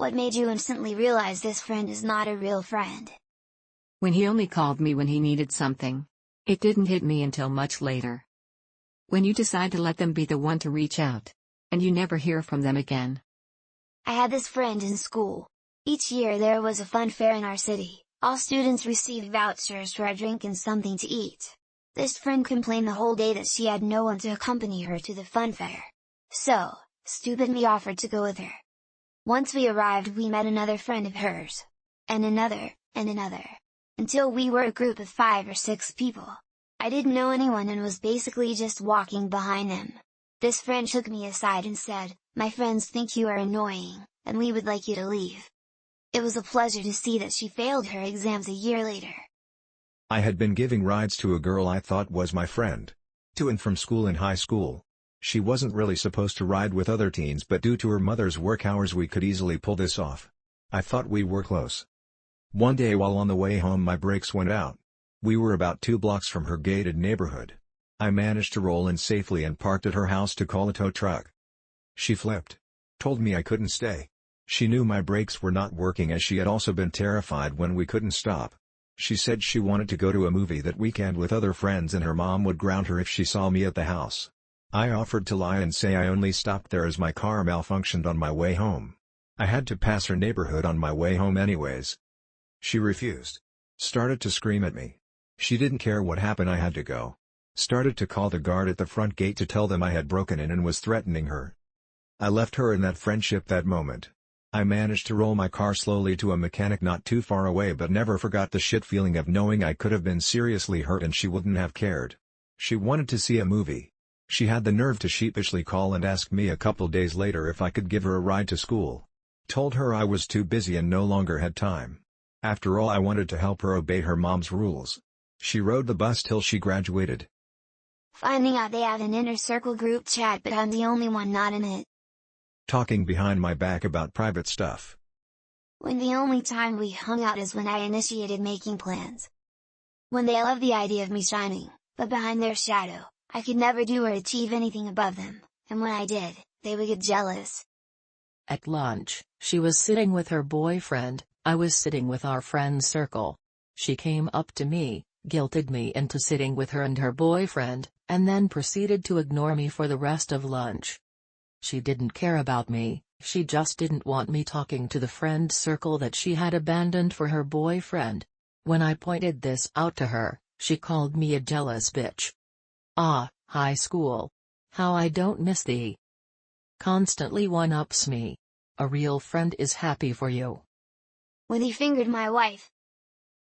What made you instantly realize this friend is not a real friend? When he only called me when he needed something. It didn't hit me until much later. When you decide to let them be the one to reach out. And you never hear from them again. I had this friend in school. Each year there was a fun fair in our city. All students received vouchers for a drink and something to eat. This friend complained the whole day that she had no one to accompany her to the fun fair. So, stupid me offered to go with her. Once we arrived, we met another friend of hers. And another, and another. Until we were a group of 5 or 6 people. I didn't know anyone and was basically just walking behind them. This friend took me aside and said, "My friends think you are annoying, and we would like you to leave." It was a pleasure to see that she failed her exams a year later. I had been giving rides to a girl I thought was my friend. To and from school in high school. She wasn't really supposed to ride with other teens, but due to her mother's work hours we could easily pull this off. I thought we were close. One day while on the way home my brakes went out. We were about 2 blocks from her gated neighborhood. I managed to roll in safely and parked at her house to call a tow truck. She flipped. Told me I couldn't stay. She knew my brakes were not working, as she had also been terrified when we couldn't stop. She said she wanted to go to a movie that weekend with other friends and her mom would ground her if she saw me at the house. I offered to lie and say I only stopped there as my car malfunctioned on my way home. I had to pass her neighborhood on my way home anyways. She refused. Started to scream at me. She didn't care what happened, I had to go. Started to call the guard at the front gate to tell them I had broken in and was threatening her. I left her and that friendship that moment. I managed to roll my car slowly to a mechanic not too far away, but never forgot the shit feeling of knowing I could have been seriously hurt and she wouldn't have cared. She wanted to see a movie. She had the nerve to sheepishly call and ask me a couple days later if I could give her a ride to school. Told her I was too busy and no longer had time. After all, I wanted to help her obey her mom's rules. She rode the bus till she graduated. Finding out they have an inner circle group chat, but I'm the only one not in it. Talking behind my back about private stuff. When the only time we hung out is when I initiated making plans. When they love the idea of me shining, but behind their shadow, I could never do or achieve anything above them, and when I did, they would get jealous. At lunch, she was sitting with her boyfriend, I was sitting with our friend circle. She came up to me, guilted me into sitting with her and her boyfriend, and then proceeded to ignore me for the rest of lunch. She didn't care about me, she just didn't want me talking to the friend circle that she had abandoned for her boyfriend. When I pointed this out to her, she called me a jealous bitch. Ah, high school. How I don't miss thee. Constantly one-ups me. A real friend is happy for you. When he fingered my wife,